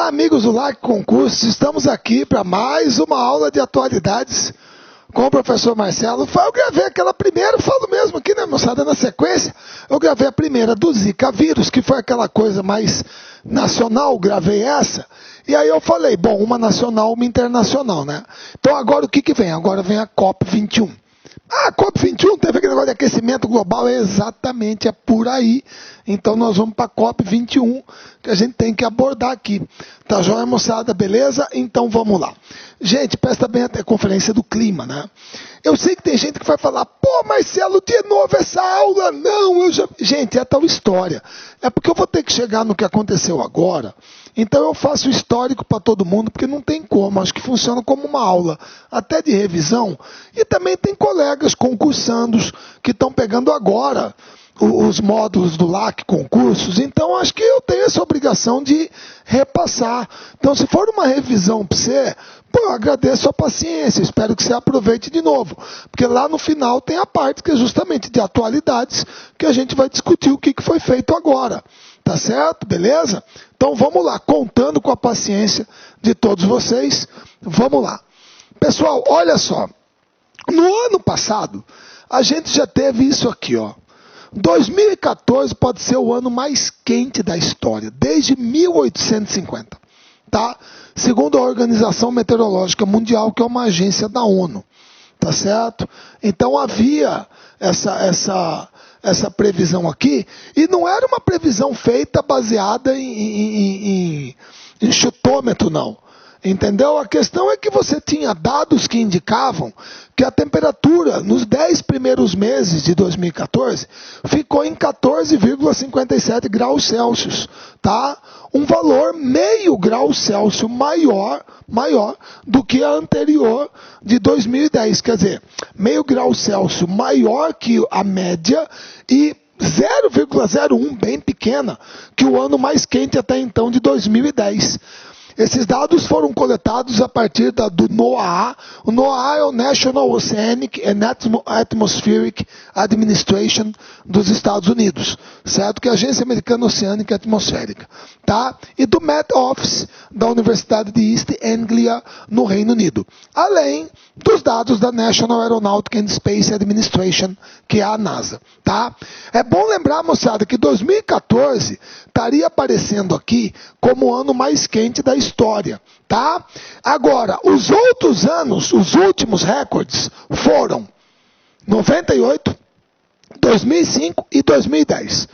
Olá, amigos do LAC Concursos, estamos aqui para mais uma aula de atualidades com o professor Marcelo. Eu gravei aquela primeira, falo mesmo aqui, né, moçada, na sequência, eu gravei a primeira do Zika vírus, que foi aquela coisa mais nacional, gravei essa, e aí eu falei, bom, uma nacional, uma internacional, né? Então agora o que vem? Agora vem a COP21. Ah, COP21 teve aquele negócio de aquecimento global, exatamente, é por aí. Então nós vamos para a COP21, que a gente tem que abordar aqui. Tá joia, moçada, beleza? Então vamos lá. Gente, presta bem até a conferência do clima, né? Eu sei que tem gente que vai falar, pô, Marcelo, de novo essa aula? Não, eu já... Gente, é tal história. É porque eu vou ter que chegar no que aconteceu agora. Então eu faço histórico para todo mundo, porque não tem como. Acho que funciona como uma aula, até de revisão. E também tem colegas concursandos que estão pegando agora os módulos do LAC Concursos. Então acho que eu tenho essa obrigação de repassar. Então se for uma revisão para você, pô, eu agradeço a paciência. Espero que você aproveite de novo. Porque lá no final tem a parte que é justamente de atualidades, que a gente vai discutir o que foi feito agora. Tá certo? Beleza? Então vamos lá, contando com a paciência de todos vocês, vamos lá. Pessoal, olha só, no ano passado, a gente já teve isso aqui, ó. 2014 pode ser o ano mais quente da história, desde 1850, tá? Segundo a Organização Meteorológica Mundial, que é uma agência da ONU, tá certo? Então havia essa previsão aqui, e não era uma previsão feita baseada em chutômetro, não. Entendeu? A questão é que você tinha dados que indicavam que a temperatura nos 10 primeiros meses de 2014 ficou em 14,57 graus Celsius, tá? Um valor meio grau Celsius maior do que a anterior de 2010, quer dizer, meio grau Celsius maior que a média e 0,01 bem pequena que o ano mais quente até então de 2010. Esses dados foram coletados a partir do NOAA. O NOAA é o National Oceanic and Atmospheric Administration dos Estados Unidos, certo? Que é a Agência Americana Oceânica e Atmosférica, tá? E do Met Office da Universidade de East Anglia, no Reino Unido. Além dos dados da National Aeronautic and Space Administration, que é a NASA, tá? É bom lembrar, moçada, que 2014 estaria aparecendo aqui como o ano mais quente da história, tá? Agora, os outros anos, os últimos recordes foram 98, 2005 e 2010.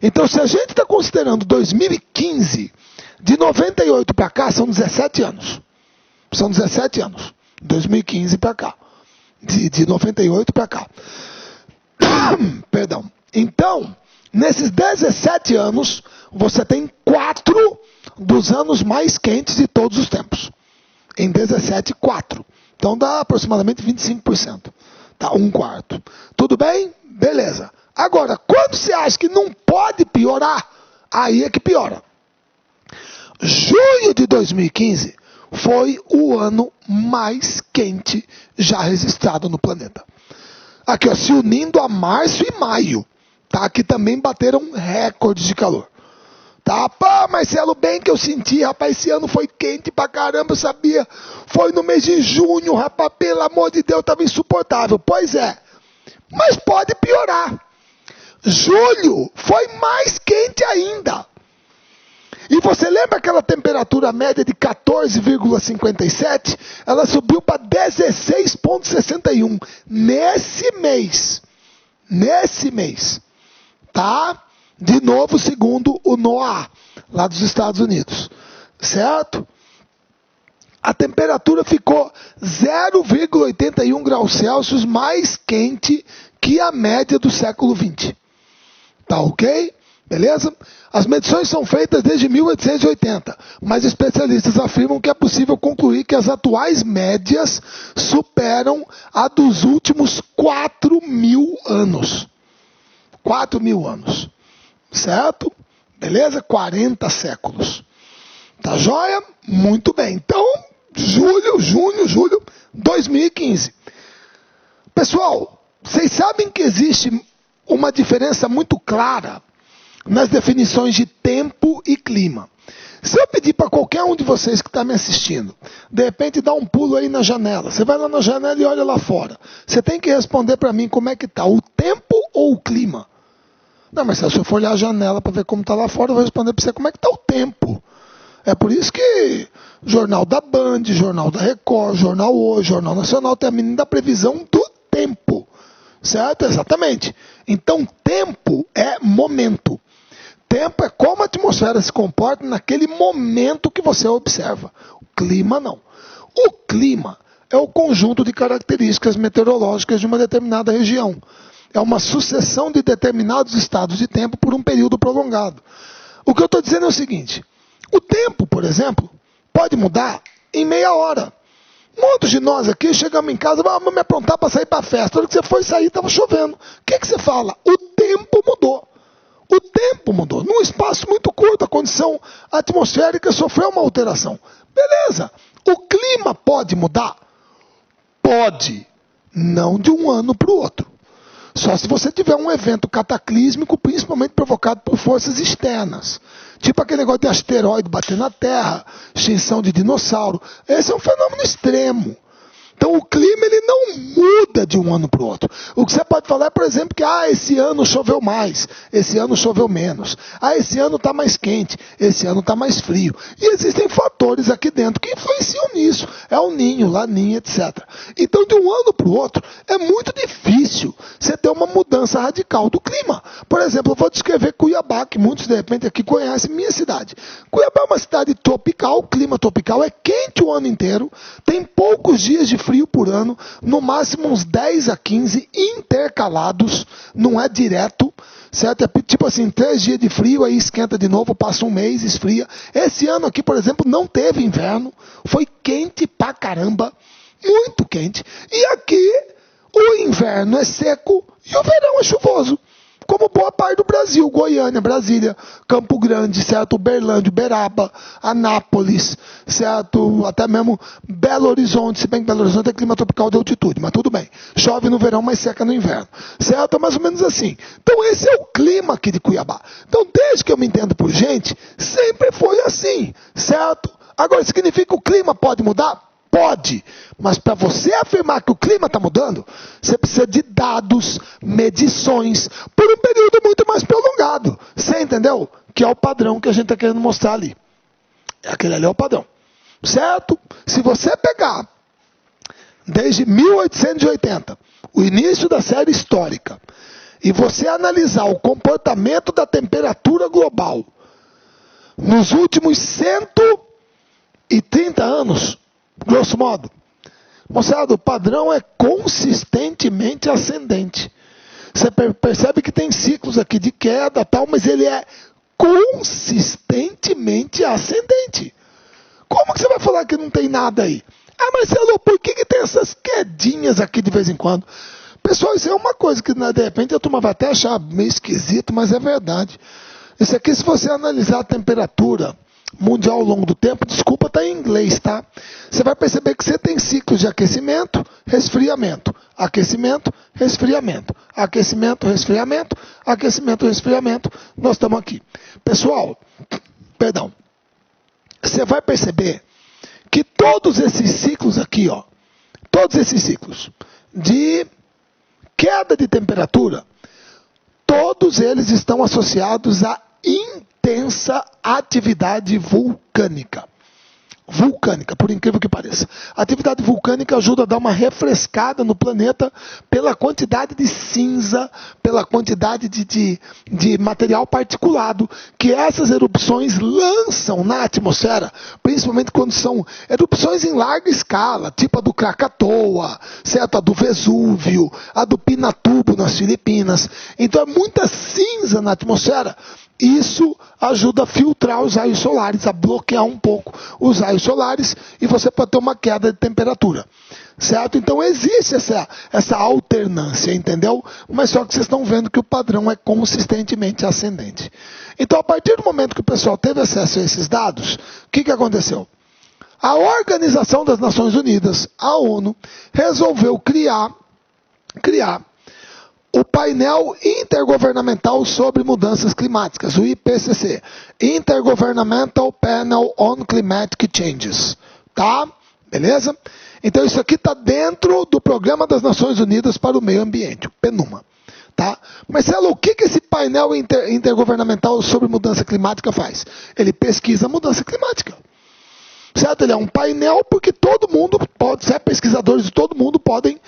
Então, se a gente está considerando 2015, de 98 para cá, são 17 anos. São 17 anos. 2015 para cá. De 98 para cá. Perdão. Então, nesses 17 anos, você tem 4 dos anos mais quentes de todos os tempos. Em 17, 4. Então dá aproximadamente 25%. Tá? 1/4. Tudo bem? Beleza. Agora, quando você acha que não pode piorar, aí é que piora. Junho de 2015 foi o ano mais quente já registrado no planeta. Aqui, ó, se unindo a março e maio, tá? Que também bateram recordes de calor. Tá? Pá, Marcelo, bem que eu senti, rapaz, esse ano foi quente pra caramba, eu sabia. Foi no mês de junho, rapaz, pelo amor de Deus, tava insuportável. Pois é, mas pode piorar. Julho foi mais quente ainda. E você lembra aquela temperatura média de 14,57? Ela subiu para 16,61 nesse mês. Nesse mês. Tá? De novo, segundo o NOAA, lá dos Estados Unidos. Certo? A temperatura ficou 0,81 graus Celsius mais quente que a média do século XX. Tá ok? Beleza? As medições são feitas desde 1880, mas especialistas afirmam que é possível concluir que as atuais médias superam a dos últimos 4.000 anos. 4.000 anos. Certo? Beleza? 40 séculos. Tá joia? Muito bem. Então, julho 2015. Pessoal, vocês sabem que existe uma diferença muito clara nas definições de tempo e clima. Se eu pedir para qualquer um de vocês que está me assistindo, de repente dá um pulo aí na janela, você vai lá na janela e olha lá fora. Você tem que responder para mim como é que está, o tempo ou o clima? Não, mas se eu for olhar a janela para ver como está lá fora, eu vou responder para você como é que está o tempo. É por isso que Jornal da Band, Jornal da Record, Jornal Hoje, Jornal Nacional tem a menina da previsão do tempo. Certo? Exatamente. Então, tempo é momento. Tempo é como a atmosfera se comporta naquele momento que você observa. O clima não. O clima é o conjunto de características meteorológicas de uma determinada região. É uma sucessão de determinados estados de tempo por um período prolongado. O que eu estou dizendo é o seguinte: o tempo, por exemplo, pode mudar em meia hora. Muitos de nós aqui chegamos em casa, vamos me aprontar para sair para a festa. Na hora que você foi sair, estava chovendo. O que você fala? O tempo mudou. O tempo mudou. Num espaço muito curto, a condição atmosférica sofreu uma alteração. Beleza. O clima pode mudar? Pode. Não de um ano para o outro. Só se você tiver um evento cataclísmico, principalmente provocado por forças externas. Tipo aquele negócio de asteroide bater na Terra, extinção de dinossauro. Esse é um fenômeno extremo. Então o clima ele não muda de um ano para o outro. O que você pode falar é, por exemplo, que esse ano choveu mais, esse ano choveu menos. Esse ano está mais quente, esse ano está mais frio. E existem fatores aqui dentro que influenciam nisso. É o ninho, laninha, etc. Então de um ano para o outro é muito difícil você ter uma mudança radical do clima. Por exemplo, eu vou descrever Cuiabá, que muitos de repente aqui conhecem minha cidade. Cuiabá é uma cidade tropical, o clima tropical é quente o ano inteiro, tem poucos dias de frio por ano, no máximo uns 10 a 15 intercalados, não é direto, certo? É tipo assim, 3 dias de frio, aí esquenta de novo, passa um mês, esfria. Esse ano aqui, por exemplo, não teve inverno, foi quente pra caramba, muito quente. E aqui, o inverno é seco e o verão é chuvoso. Como boa parte do Brasil, Goiânia, Brasília, Campo Grande, certo? Uberlândia, Uberaba, Anápolis, certo? Até mesmo Belo Horizonte, se bem que Belo Horizonte é clima tropical de altitude, mas tudo bem. Chove no verão, mas seca no inverno, certo? É mais ou menos assim. Então esse é o clima aqui de Cuiabá. Então desde que eu me entendo por gente, sempre foi assim, certo? Agora, significa que o clima pode mudar? Pode, mas para você afirmar que o clima está mudando, você precisa de dados, medições, por um período muito mais prolongado. Você entendeu? Que é o padrão que a gente está querendo mostrar ali. Aquele ali é o padrão. Certo? Se você pegar desde 1880, o início da série histórica, e você analisar o comportamento da temperatura global nos últimos 130 anos, grosso modo, moçada, o padrão é consistentemente ascendente. Você percebe que tem ciclos aqui de queda tal, mas ele é consistentemente ascendente. Como que você vai falar que não tem nada aí? Marcelo, por que tem essas quedinhas aqui de vez em quando? Pessoal, isso é uma coisa que de repente a turma vai até achar meio esquisito, mas é verdade. Isso aqui, se você analisar a temperatura mundial ao longo do tempo, desculpa, está em inglês, tá? Você vai perceber que você tem ciclos de aquecimento, resfriamento, aquecimento, resfriamento, aquecimento, resfriamento, aquecimento, resfriamento. Nós estamos aqui. Pessoal, perdão, você vai perceber que todos esses ciclos aqui, ó, todos esses ciclos de queda de temperatura, todos eles estão associados a intensa atividade vulcânica. Vulcânica, por incrível que pareça. A atividade vulcânica ajuda a dar uma refrescada no planeta pela quantidade de cinza, pela quantidade de material particulado que essas erupções lançam na atmosfera, principalmente quando são erupções em larga escala, tipo a do Krakatoa, certo? A do Vesúvio, a do Pinatubo nas Filipinas. Então é muita cinza na atmosfera. Isso ajuda a filtrar os raios solares, a bloquear um pouco os raios solares e você pode ter uma queda de temperatura, certo? Então existe essa alternância, entendeu? Mas só que vocês estão vendo que o padrão é consistentemente ascendente. Então a partir do momento que o pessoal teve acesso a esses dados, o que aconteceu? A Organização das Nações Unidas, a ONU, resolveu criar o painel intergovernamental sobre mudanças climáticas, o IPCC, Intergovernmental Panel on Climatic Changes, tá? Beleza? Então isso aqui está dentro do Programa das Nações Unidas para o Meio Ambiente, o PNUMA. Tá? Marcelo, o que esse painel intergovernamental sobre mudança climática faz? Ele pesquisa a mudança climática. Certo? Ele é um painel porque todo mundo pode, pesquisadores de todo mundo podem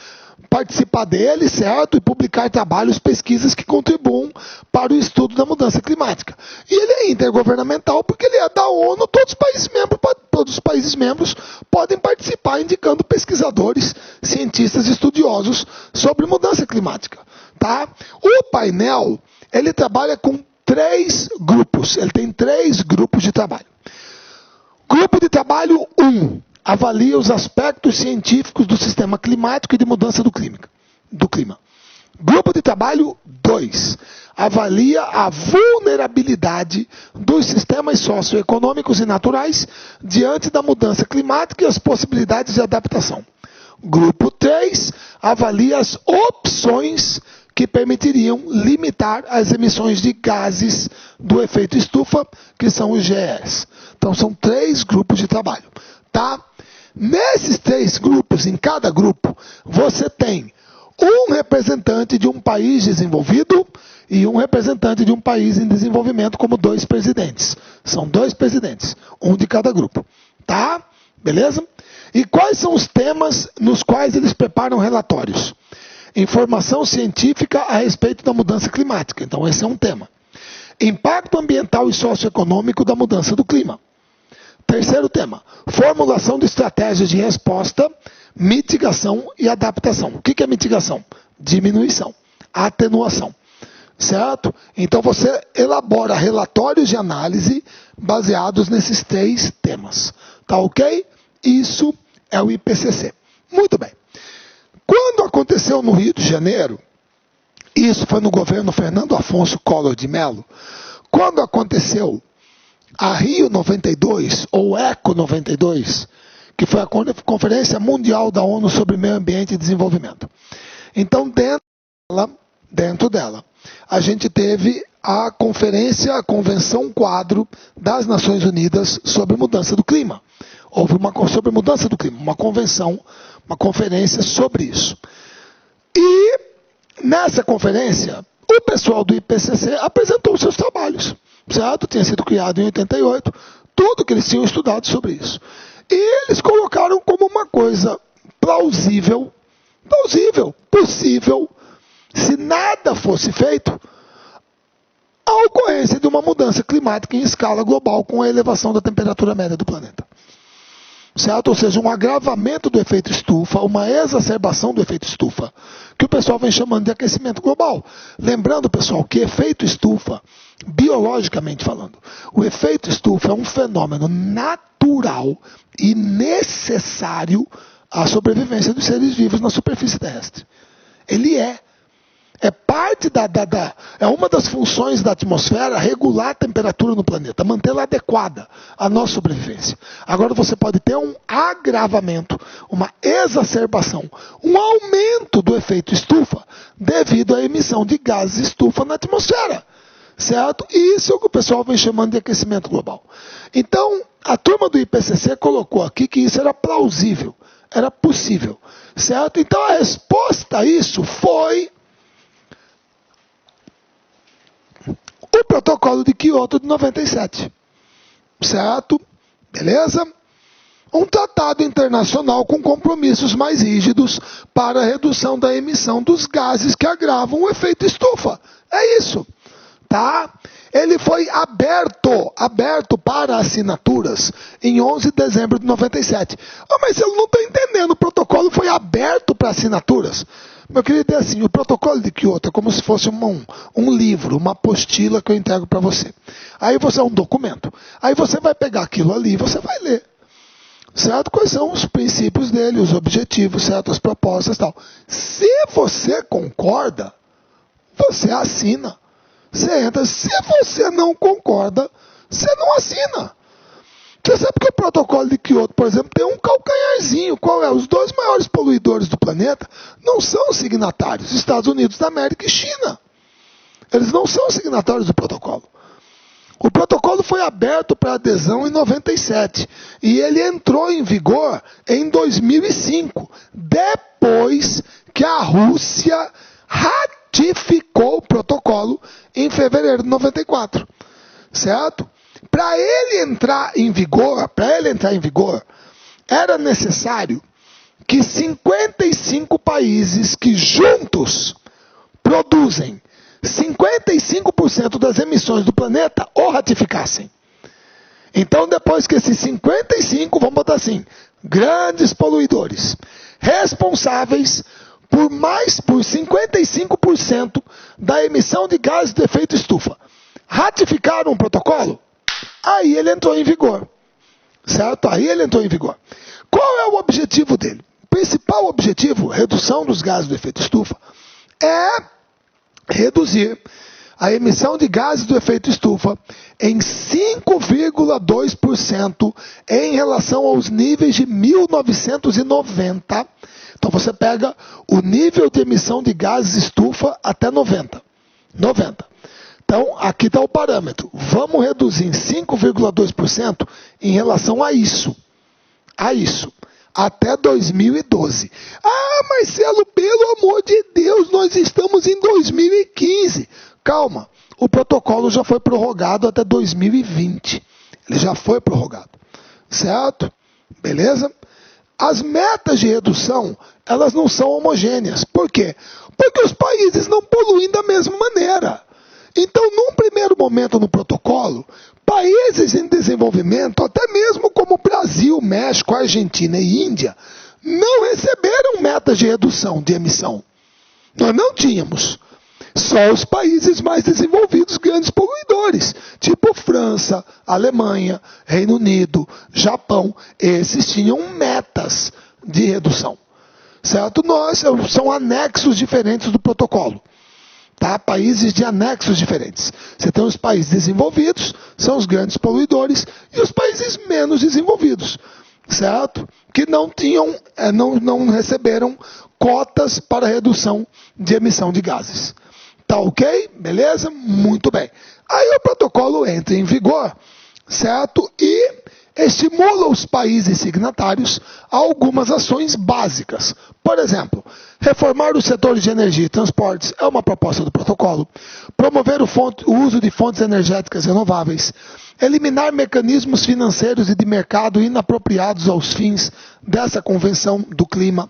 participar dele, certo? E publicar trabalhos, pesquisas que contribuam para o estudo da mudança climática. E ele é intergovernamental porque ele é da ONU, todos os países membros podem participar, indicando pesquisadores, cientistas, estudiosos sobre mudança climática. Tá? O painel, ele trabalha com 3 grupos, ele tem 3 grupos de trabalho. Grupo de trabalho 1, avalia os aspectos científicos do sistema climático e de mudança do clima. Grupo de trabalho 2, avalia a vulnerabilidade dos sistemas socioeconômicos e naturais diante da mudança climática e as possibilidades de adaptação. Grupo 3, avalia as opções que permitiriam limitar as emissões de gases do efeito estufa, que são os GEs. Então, são 3 grupos de trabalho. Tá? Nesses 3 grupos, em cada grupo, você tem um representante de um país desenvolvido e um representante de um país em desenvolvimento, como 2 presidentes. São 2 presidentes, um de cada grupo. Tá? Beleza? E quais são os temas nos quais eles preparam relatórios? Informação científica a respeito da mudança climática. Então, esse é um tema. Impacto ambiental e socioeconômico da mudança do clima. Terceiro tema, formulação de estratégias de resposta, mitigação e adaptação. O que é mitigação? Diminuição, atenuação. Certo? Então, você elabora relatórios de análise baseados nesses 3 temas. Tá ok? Isso é o IPCC. Muito bem. Quando aconteceu no Rio de Janeiro, isso foi no governo Fernando Afonso Collor de Mello, quando aconteceu a Rio 92, ou ECO 92, que foi a Conferência Mundial da ONU sobre Meio Ambiente e Desenvolvimento. Então, dentro dela, a gente teve a Convenção Quadro das Nações Unidas sobre Mudança do Clima. Houve sobre mudança do clima, uma convenção, uma conferência sobre isso. E nessa conferência, o pessoal do IPCC apresentou os seus trabalhos, certo? Tinha sido criado em 88, tudo que eles tinham estudado sobre isso. E eles colocaram como uma coisa possível, se nada fosse feito, a ocorrência de uma mudança climática em escala global com a elevação da temperatura média do planeta. Certo? Ou seja, um agravamento do efeito estufa, uma exacerbação do efeito estufa, que o pessoal vem chamando de aquecimento global. Lembrando, pessoal, que efeito estufa, biologicamente falando, o efeito estufa é um fenômeno natural e necessário à sobrevivência dos seres vivos na superfície terrestre. Ele é parte é uma das funções da atmosfera regular a temperatura no planeta, mantê-la adequada à nossa sobrevivência. Agora você pode ter um agravamento, uma exacerbação, um aumento do efeito estufa devido à emissão de gases estufa na atmosfera. Certo? E isso é o que o pessoal vem chamando de aquecimento global. Então, a turma do IPCC colocou aqui que isso era plausível, era possível. Certo? Então a resposta a isso foi o Protocolo de Kyoto de 97. Certo? Beleza? Um tratado internacional com compromissos mais rígidos para a redução da emissão dos gases que agravam o efeito estufa. É isso. Tá? Ele foi aberto para assinaturas em 11 de dezembro de 97. Mas eu não estou entendendo, o protocolo foi aberto para assinaturas. Meu querido, é assim, o protocolo de Kyoto é como se fosse um livro, uma apostila que eu entrego para você. Aí você é um documento. Aí você vai pegar aquilo ali e você vai ler. Certo? Quais são os princípios dele, os objetivos, certo? As propostas e tal. Se você concorda, você assina. Você entra. Se você não concorda, você não assina. Você sabe que o protocolo de Kyoto, por exemplo, tem um calcanhar devagarzinho. Qual é? Os dois maiores poluidores do planeta não são signatários, Estados Unidos da América e China. Eles não são signatários do protocolo. O protocolo foi aberto para adesão em 97 e ele entrou em vigor em 2005, depois que a Rússia ratificou o protocolo em fevereiro de 94, certo? Para ele entrar em vigor, era necessário que 55 países que juntos produzem 55% das emissões do planeta o ratificassem. Então, depois que esses 55, vamos botar assim, grandes poluidores, responsáveis por 55% da emissão de gases de efeito estufa, ratificaram o protocolo, aí ele entrou em vigor. Certo? Aí ele entrou em vigor. Qual é o objetivo dele? O principal objetivo, redução dos gases do efeito estufa, é reduzir a emissão de gases do efeito estufa em 5,2% em relação aos níveis de 1990. Então você pega o nível de emissão de gases estufa até 90. Então aqui está o parâmetro. Vamos reduzir em 5,2% em relação a isso. Até 2012. Ah, Marcelo, pelo amor de Deus, nós estamos em 2015. Calma, o protocolo já foi prorrogado até 2020. Ele já foi prorrogado. Certo? Beleza? As metas de redução, elas não são homogêneas. Por quê? Porque os países não poluem da mesma maneira. Então, num primeiro momento no protocolo, países em desenvolvimento, até mesmo como Brasil, México, Argentina e Índia, não receberam metas de redução de emissão. Nós não tínhamos. Só os países mais desenvolvidos, grandes poluidores, tipo França, Alemanha, Reino Unido, Japão, esses tinham metas de redução. Certo? São anexos diferentes do protocolo. Tá? Países de anexos diferentes. Você tem os países desenvolvidos, são os grandes poluidores, e os países menos desenvolvidos, certo? Que não receberam cotas para redução de emissão de gases. Tá ok? Beleza? Muito bem. Aí o protocolo entra em vigor, certo? E estimula os países signatários a algumas ações básicas. Por exemplo, reformar os setores de energia e transportes é uma proposta do protocolo. Promover o uso de fontes energéticas renováveis. Eliminar mecanismos financeiros e de mercado inapropriados aos fins dessa Convenção do Clima.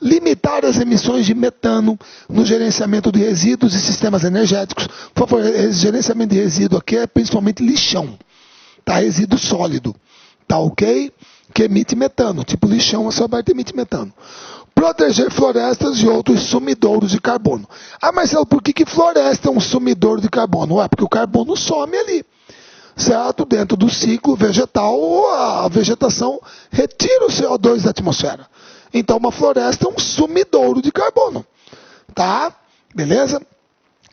Limitar as emissões de metano no gerenciamento de resíduos e sistemas energéticos. Por favor, esse gerenciamento de resíduo aqui é principalmente lixão. Tá? Resíduo sólido. Tá ok? Que emite metano. Tipo lixão, a sua parte emite metano. Proteger florestas e outros sumidouros de carbono. Ah, Marcelo, por que floresta é um sumidouro de carbono? Ué, porque o carbono some ali. Certo? Dentro do ciclo vegetal, a vegetação retira o CO2 da atmosfera. Então, uma floresta é um sumidouro de carbono. Tá? Beleza?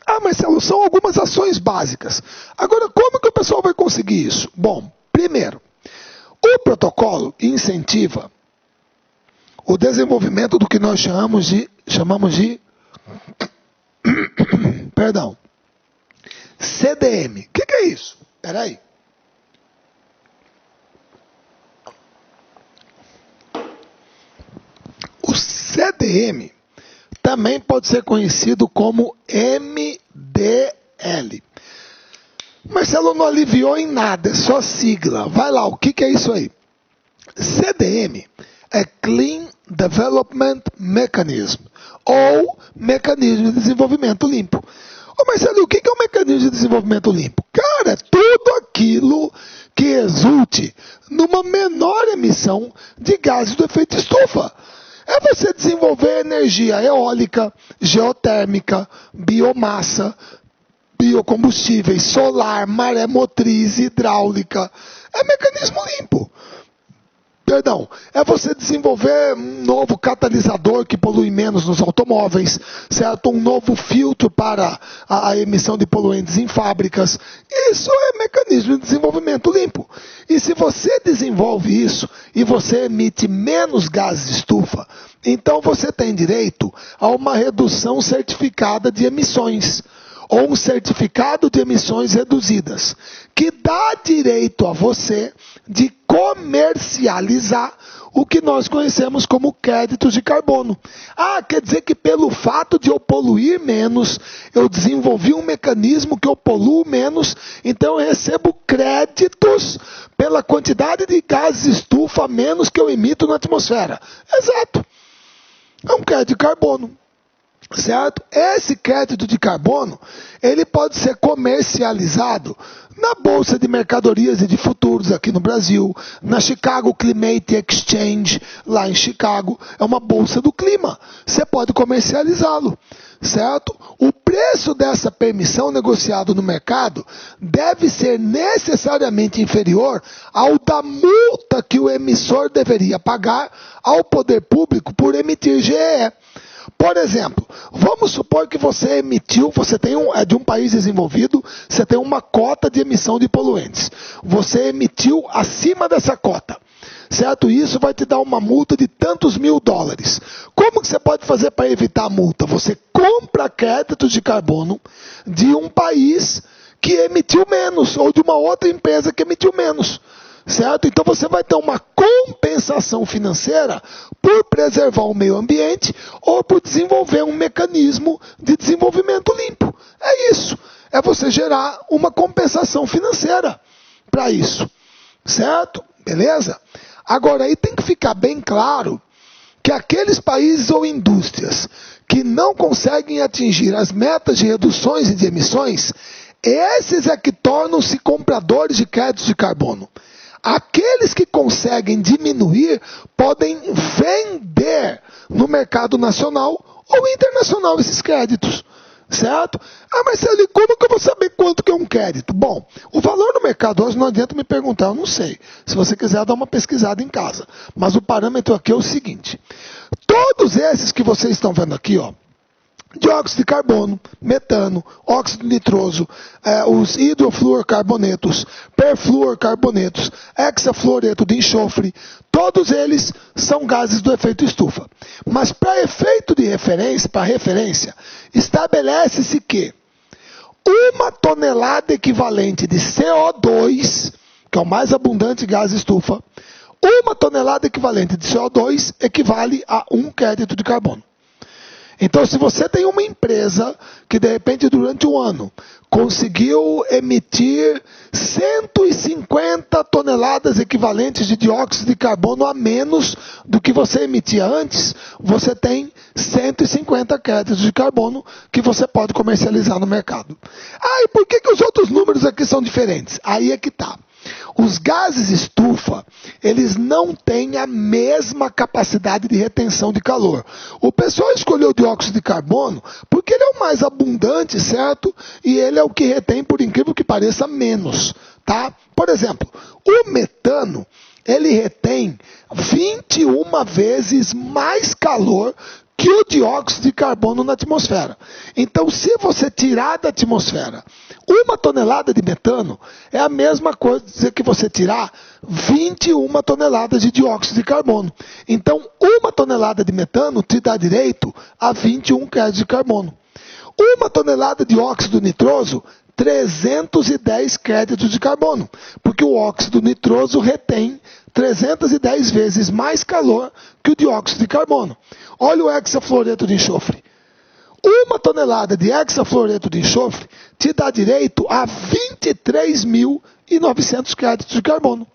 Ah, Marcelo, são algumas ações básicas. Agora, como que o pessoal vai conseguir isso? Bom, primeiro, o protocolo incentiva o desenvolvimento do que nós chamamos de perdão, CDM. O que é isso? Espera aí. O CDM também pode ser conhecido como MDL. Marcelo não aliviou em nada, é só sigla. Vai lá, o que é isso aí? CDM é Clean Development Mechanism, ou Mecanismo de Desenvolvimento Limpo. Ô Marcelo, o que é o Mecanismo de Desenvolvimento Limpo? Cara, é tudo aquilo que resulte numa menor emissão de gases do efeito estufa. É você desenvolver energia eólica, geotérmica, biomassa, biocombustíveis, solar, maré motriz, hidráulica. É mecanismo limpo. Perdão, é você desenvolver um novo catalisador que polui menos nos automóveis, certo? Um novo filtro para a emissão de poluentes em fábricas. Isso é mecanismo de desenvolvimento limpo. E se você desenvolve isso e você emite menos gases de estufa, então você tem direito a uma redução certificada de emissões, ou um certificado de emissões reduzidas, que dá direito a você de comercializar o que nós conhecemos como créditos de carbono. Ah, quer dizer que pelo fato de eu poluir menos, eu desenvolvi um mecanismo que eu poluo menos, então eu recebo créditos pela quantidade de gases de estufa menos que eu emito na atmosfera. Exato. É um crédito de carbono. Certo? Esse crédito de carbono, ele pode ser comercializado na Bolsa de Mercadorias e de Futuros aqui no Brasil, na Chicago Climate Exchange, lá em Chicago, é uma bolsa do clima. Você pode comercializá-lo, certo? O preço dessa permissão negociado no mercado deve ser necessariamente inferior ao da multa que o emissor deveria pagar ao poder público por emitir GEE. Por exemplo, vamos supor que você emitiu, é de um país desenvolvido, você tem uma cota de emissão de poluentes. Você emitiu acima dessa cota, certo? Isso vai te dar uma multa de tantos mil dólares. Como que você pode fazer para evitar a multa? Você compra créditos de carbono de um país que emitiu menos, ou de uma outra empresa que emitiu menos. Certo? Então você vai ter uma compensação financeira por preservar o meio ambiente ou por desenvolver um mecanismo de desenvolvimento limpo. É isso. É você gerar uma compensação financeira para isso. Certo? Beleza? Agora aí tem que ficar bem claro que aqueles países ou indústrias que não conseguem atingir as metas de reduções e de emissões, esses é que tornam-se compradores de créditos de carbono. Aqueles que conseguem diminuir podem vender no mercado nacional ou internacional esses créditos, certo? Ah, Marcelo, e como que eu vou saber quanto que é um crédito? Bom, o valor no mercado hoje não adianta me perguntar, eu não sei. Se você quiser dar uma pesquisada em casa. Mas o parâmetro aqui é o seguinte. Todos esses que vocês estão vendo aqui, ó, dióxido de carbono, metano, óxido nitroso, os hidrofluorcarbonetos, perfluorcarbonetos, hexafluoreto de enxofre, todos eles são gases do efeito estufa. Mas para efeito de referência, para referência, estabelece-se que uma tonelada equivalente de CO2, que é o mais abundante gás estufa, uma tonelada equivalente de CO2 equivale a um crédito de carbono. Então, se você tem uma empresa que, de repente, durante um ano, conseguiu emitir 150 toneladas equivalentes de dióxido de carbono a menos do que você emitia antes, você tem 150 créditos de carbono que você pode comercializar no mercado. Ah, e por que os outros números aqui são diferentes? Aí é que está. Os gases estufa, eles não têm a mesma capacidade de retenção de calor. O pessoal escolheu o dióxido de carbono porque ele é o mais abundante, certo? E ele é o que retém, por incrível que pareça, menos, tá? Por exemplo, o metano, ele retém 21 vezes mais calor que o dióxido de carbono na atmosfera. Então, se você tirar da atmosfera uma tonelada de metano, é a mesma coisa que você tirar 21 toneladas de dióxido de carbono. Então, uma tonelada de metano te dá direito a 21 créditos de carbono. Uma tonelada de óxido nitroso, 310 créditos de carbono, porque o óxido nitroso retém 310 vezes mais calor que o dióxido de carbono. Olha o hexafluoreto de enxofre. Uma tonelada de hexafluoreto de enxofre te dá direito a 23.900 créditos de carbono.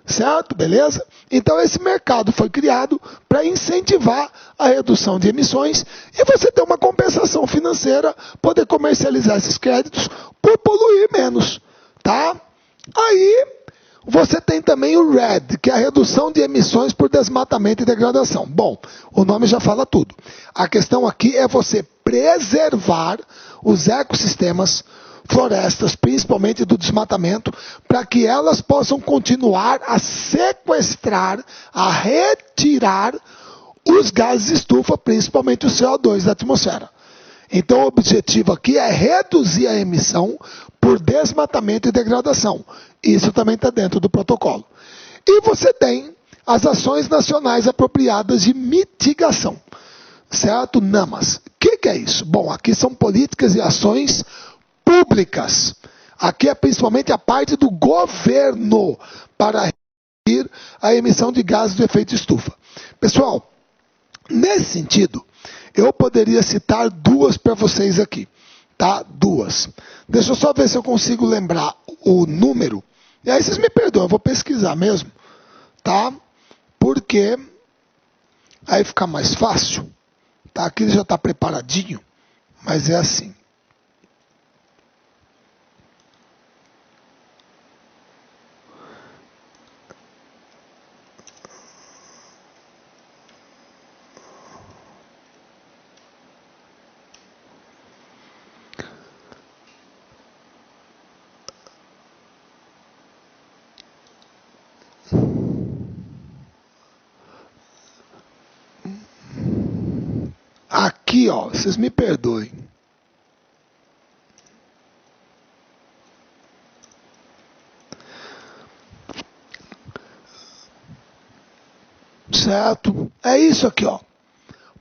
Certo? Beleza? Então esse mercado foi criado para incentivar a redução de emissões e você ter uma compensação financeira, poder comercializar esses créditos por poluir menos. Tá? Aí você tem também o RED, que é a redução de emissões por desmatamento e degradação. Bom, o nome já fala tudo. A questão aqui é você preservar os ecossistemas, florestas, principalmente do desmatamento, para que elas possam continuar a sequestrar, a retirar os gases de estufa, principalmente o CO2 da atmosfera. Então o objetivo aqui é reduzir a emissão por desmatamento e degradação. Isso também está dentro do protocolo. E você tem as ações nacionais apropriadas de mitigação, certo? NAMAs. O que é isso? Bom, aqui são políticas e ações públicas. Aqui é principalmente a parte do governo para reduzir a emissão de gases de efeito estufa. Pessoal, nesse sentido, eu poderia citar duas para vocês aqui, tá? Duas. Deixa eu só ver se eu consigo lembrar o número. E aí vocês me perdoam, eu vou pesquisar mesmo, tá? Porque aí fica mais fácil. Tá? Aqui já está preparadinho, mas é assim. Aqui, ó, vocês me perdoem. Certo? É isso aqui, ó.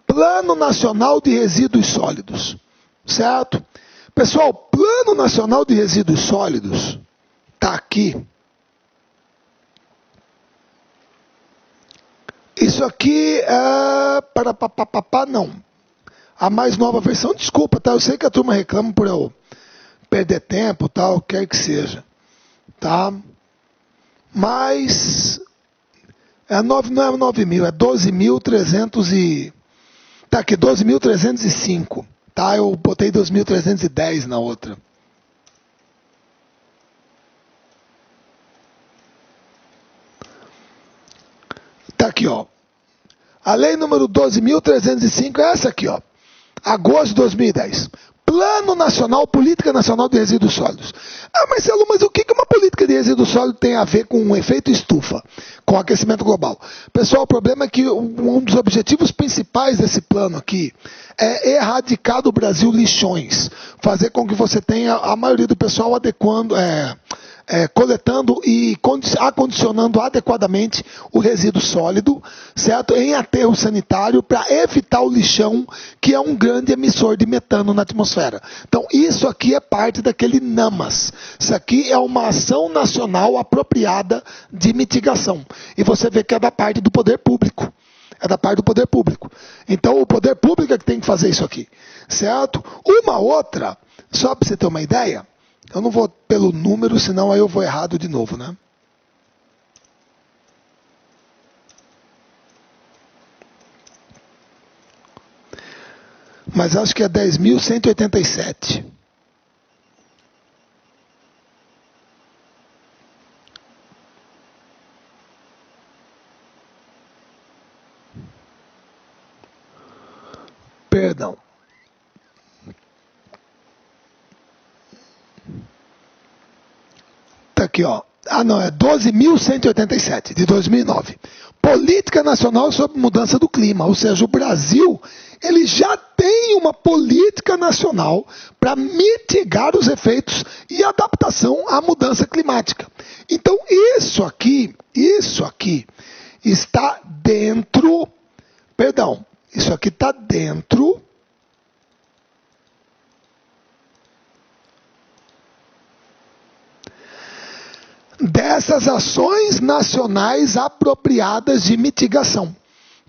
Plano Nacional de Resíduos Sólidos. Certo? Pessoal, Plano Nacional de Resíduos Sólidos está aqui. Isso aqui é não. A mais nova versão, desculpa, tá? Eu sei que a turma reclama por eu perder tempo, tal, quer que seja, tá? Mas não é 9.000, é 12.300 e tá aqui 12.305, tá? Eu botei 2.310 na outra. Tá aqui, ó. A lei número 12.305 é essa aqui, ó. Agosto de 2010. Plano Nacional, Política Nacional de Resíduos Sólidos. Ah, Marcelo, mas o que uma política de resíduos sólidos tem a ver com o efeito estufa, com o aquecimento global? Pessoal, o problema é que um dos objetivos principais desse plano aqui é erradicar do Brasil lixões. Fazer com que você tenha a maioria do pessoal adequando, coletando e acondicionando adequadamente o resíduo sólido, certo? Em aterro sanitário, para evitar o lixão, que é um grande emissor de metano na atmosfera. Então, isso aqui é parte daquele NAMAS. Isso aqui é uma ação nacional apropriada de mitigação. E você vê que é da parte do poder público. É da parte do poder público. Então, o poder público é que tem que fazer isso aqui, certo? Uma outra, só para você ter uma ideia, eu não vou pelo número, senão aí eu vou errado de novo, né? Mas acho que é 10.187. Perdão. Tá aqui, ó. Ah, não, é 12.187, de 2009. Política Nacional sobre Mudança do Clima. Ou seja, o Brasil, ele já tem uma política nacional para mitigar os efeitos e adaptação à mudança climática. Então, isso aqui está dentro, isso aqui está dentro dessas ações nacionais apropriadas de mitigação,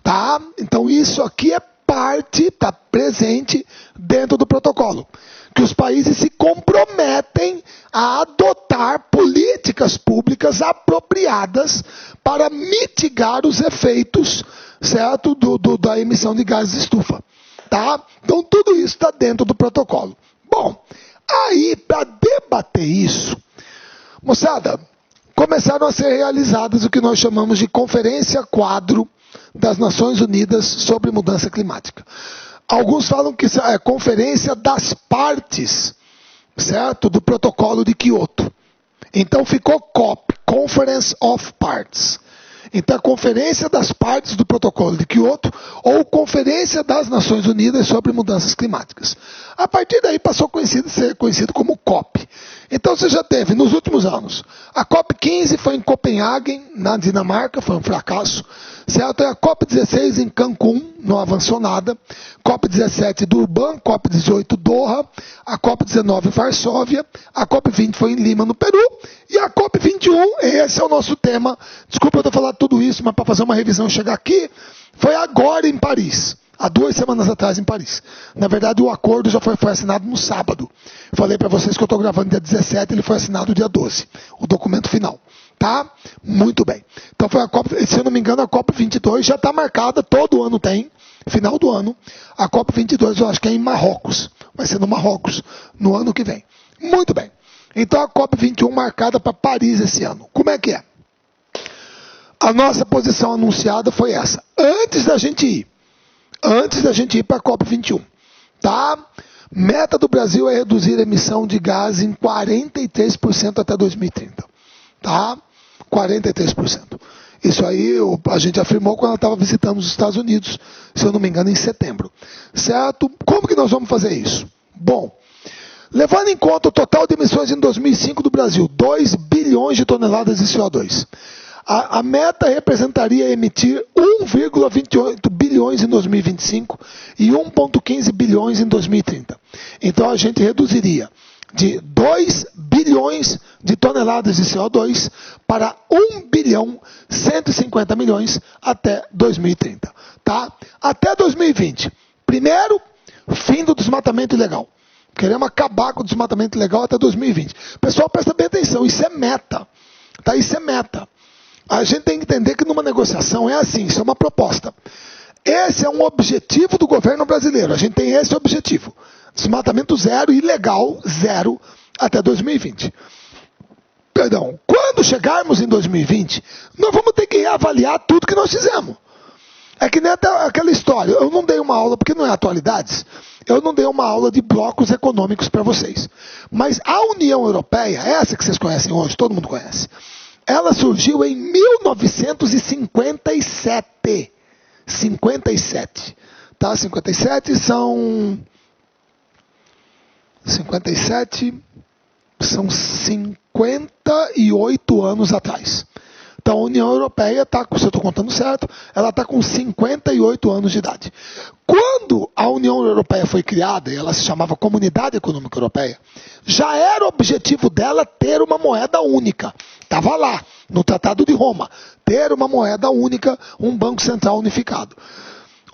tá? Então isso aqui é parte, está presente dentro do protocolo, que os países se comprometem a adotar políticas públicas apropriadas para mitigar os efeitos, certo, da emissão de gases de estufa, tá? Então tudo isso está dentro do protocolo. Bom, aí para debater isso, moçada, começaram a ser realizadas o que nós chamamos de Conferência Quadro das Nações Unidas sobre Mudança Climática. Alguns falam que isso é Conferência das Partes certo? Do protocolo de Kyoto. Então ficou COP, Conference of Parties. Então a Conferência das Partes do Protocolo de Kyoto ou Conferência das Nações Unidas sobre Mudanças Climáticas. A partir daí passou a ser conhecido como COP. Então você já teve nos últimos anos, a COP15 foi em Copenhague, na Dinamarca, foi um fracasso, certo? A COP16 em Cancún, não avançou nada, COP17 Durban, COP18 Doha, a COP19 Varsóvia, a COP20 foi em Lima, no Peru, e a COP21, esse é o nosso tema, desculpa eu ter falado tudo isso, mas para fazer uma revisão e chegar aqui, foi agora em Paris. Há 2 semanas atrás em Paris. Na verdade, o acordo já foi assinado no sábado. Falei para vocês que eu estou gravando dia 17, ele foi assinado dia 12. O documento final. Tá? Muito bem. Então, foi a COP, se eu não me engano, a COP22 já está marcada, todo ano tem, final do ano. A COP22 eu acho que é em Marrocos. Vai ser no Marrocos, no ano que vem. Muito bem. Então, a COP21 marcada para Paris esse ano. Como é que é? A nossa posição anunciada foi essa. Antes da gente ir para a COP21, tá? Meta do Brasil é reduzir a emissão de gás em 43% até 2030, tá? 43%. Isso aí a gente afirmou quando ela estava visitando os Estados Unidos, se eu não me engano, em setembro, certo? Como que nós vamos fazer isso? Bom, levando em conta o total de emissões em 2005 do Brasil, 2 bilhões de toneladas de CO2. A meta representaria emitir 1,28 bilhões em 2025 e 1,15 bilhões em 2030. Então a gente reduziria de 2 bilhões de toneladas de CO2 para 1 bilhão 150 milhões até 2030. Tá? Até 2020. Primeiro, fim do desmatamento ilegal. Queremos acabar com o desmatamento ilegal até 2020. Pessoal, presta bem atenção, isso é meta. Tá? Isso é meta. A gente tem que entender que numa negociação é assim, isso é uma proposta. Esse é um objetivo do governo brasileiro, a gente tem esse objetivo. Desmatamento zero, ilegal, zero, até 2020. Perdão, quando chegarmos em 2020, nós vamos ter que avaliar tudo que nós fizemos. É que nem aquela história, eu não dei uma aula, porque não é atualidades, eu não dei uma aula de blocos econômicos para vocês. Mas a União Europeia, essa que vocês conhecem hoje, todo mundo conhece, ela surgiu em 1957. 57. Tá? 57 são 58 anos atrás. Então a União Europeia está, se eu estou contando certo, ela está com 58 anos de idade. Quando a União Europeia foi criada, e ela se chamava Comunidade Econômica Europeia, já era o objetivo dela ter uma moeda única. Estava lá, no Tratado de Roma, ter uma moeda única, um banco central unificado.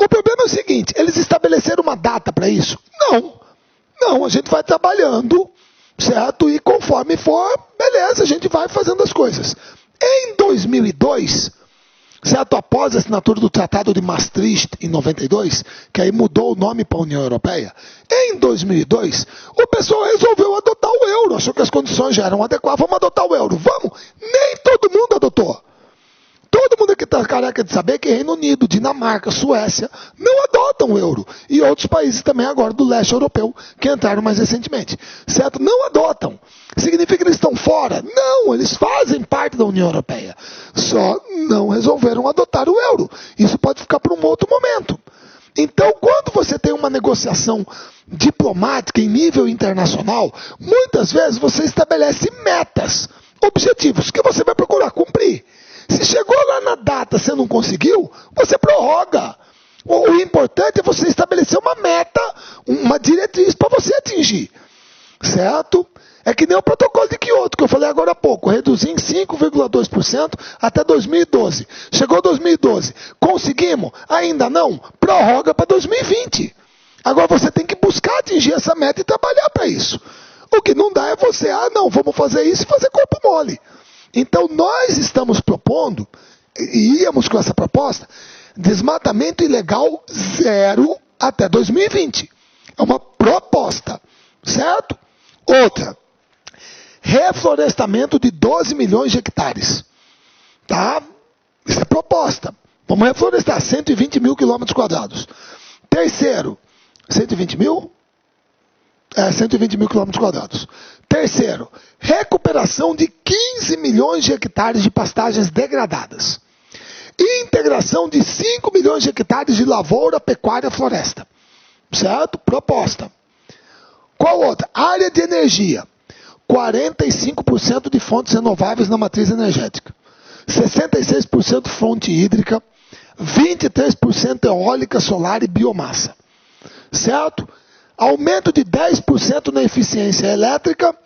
O problema é o seguinte, eles estabeleceram uma data para isso? Não, a gente vai trabalhando, certo? E conforme for, beleza, a gente vai fazendo as coisas. Em 2002, certo? Após a assinatura do Tratado de Maastricht, em 92, que aí mudou o nome para a União Europeia, em 2002, o pessoal resolveu adotar o euro, achou que as condições já eram adequadas, vamos adotar o euro, vamos? Nem todo mundo adotou. Todo mundo aqui está careca de saber que Reino Unido, Dinamarca, Suécia não adotam o euro. E outros países também agora do leste europeu que entraram mais recentemente. Certo? Não adotam. Significa que eles estão fora? Não, eles fazem parte da União Europeia. Só não resolveram adotar o euro. Isso pode ficar para um outro momento. Então, quando você tem uma negociação diplomática em nível internacional, muitas vezes você estabelece metas, objetivos que você vai procurar cumprir. Se chegou lá na data e você não conseguiu, você prorroga. O importante é você estabelecer uma meta, uma diretriz para você atingir. Certo? É que nem o protocolo de Kyoto, que eu falei agora há pouco. Reduzir em 5,2% até 2012. Chegou 2012. Conseguimos? Ainda não? Prorroga para 2020. Agora você tem que buscar atingir essa meta e trabalhar para isso. O que não dá é você, vamos fazer isso e fazer corpo mole. Então nós estamos propondo, e íamos com essa proposta, desmatamento ilegal zero até 2020. É uma proposta, certo? Outra, reflorestamento de 12 milhões de hectares. Tá? Isso é proposta. Vamos reflorestar 120 mil quilômetros quadrados. Terceiro, 120 mil? 120 mil quilômetros quadrados. Terceiro, recuperação de 15 milhões de hectares de pastagens degradadas. Integração de 5 milhões de hectares de lavoura, pecuária e floresta. Certo? Proposta. Qual outra? Área de energia. 45% de fontes renováveis na matriz energética. 66% fonte hídrica. 23% eólica, solar e biomassa. Certo? Aumento de 10% na eficiência elétrica.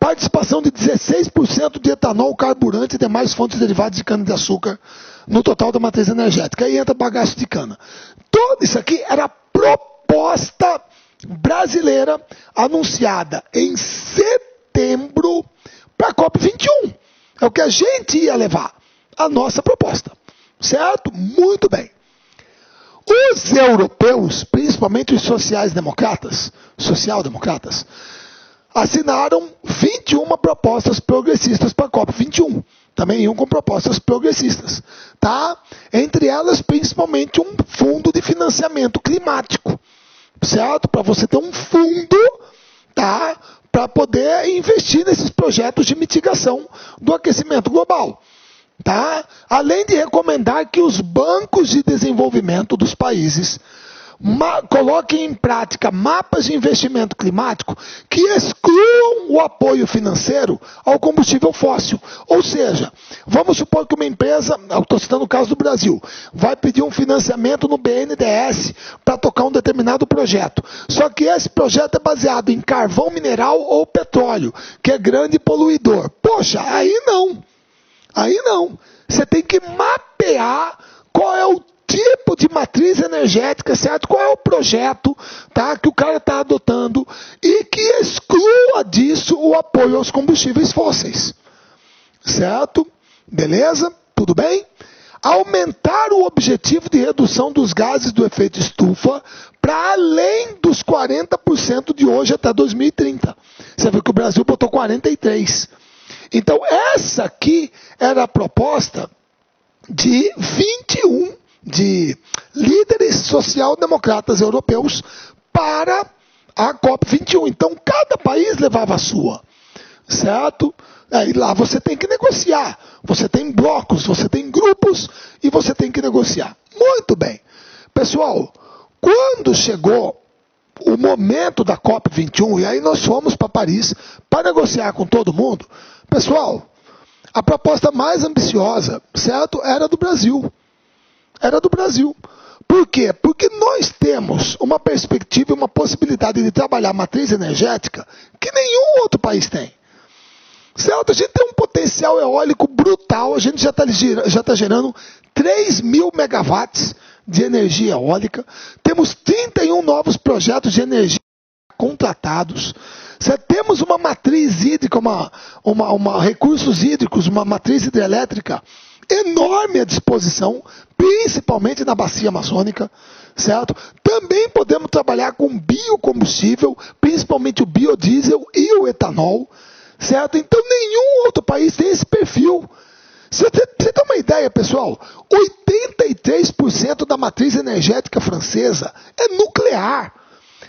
Participação de 16% de etanol, carburante e demais fontes derivadas de cana-de-açúcar no total da matriz energética. Aí entra bagaço de cana. Tudo isso aqui era proposta brasileira anunciada em setembro para a COP21. É o que a gente ia levar. A nossa proposta. Certo? Muito bem. Os europeus, principalmente os social-democratas, assinaram 21 propostas progressistas para a COP21. Também iam com propostas progressistas. Tá? Entre elas, principalmente, um fundo de financiamento climático. Certo? Para você ter um fundo, tá? Para poder investir nesses projetos de mitigação do aquecimento global. Tá? Além de recomendar que os bancos de desenvolvimento dos países coloquem em prática mapas de investimento climático que excluam o apoio financeiro ao combustível fóssil. Ou seja, vamos supor que uma empresa, estou citando o caso do Brasil, vai pedir um financiamento no BNDES para tocar um determinado projeto. Só que esse projeto é baseado em carvão mineral ou petróleo, que é grande poluidor. Poxa, aí não. Aí não. Você tem que mapear qual é o tipo de matriz energética, certo? Qual é o projeto, tá, que o cara está adotando e que exclua disso o apoio aos combustíveis fósseis. Certo? Beleza? Tudo bem? Aumentar o objetivo de redução dos gases do efeito estufa para além dos 40% de hoje até 2030. Você viu que o Brasil botou 43%. Então, essa aqui era a proposta de 21 de líderes social-democratas europeus para a COP21. Então, cada país levava a sua, certo? E lá você tem que negociar. Você tem blocos, você tem grupos e você tem que negociar. Muito bem. Pessoal, quando chegou o momento da COP21, e aí nós fomos para Paris para negociar com todo mundo, pessoal, a proposta mais ambiciosa, certo, era do Brasil. Era do Brasil. Por quê? Porque nós temos uma perspectiva e uma possibilidade de trabalhar a matriz energética que nenhum outro país tem. Certo? A gente tem um potencial eólico brutal, a gente já está gerando 3 mil megawatts de energia eólica, temos 31 novos projetos de energia contratados. Temos uma matriz hídrica, recursos hídricos, uma matriz hidrelétrica enorme à disposição, principalmente na bacia amazônica, certo? Também podemos trabalhar com biocombustível, principalmente o biodiesel e o etanol, certo? Então nenhum outro país tem esse perfil. Você tem uma ideia, pessoal? 83% da matriz energética francesa é nuclear.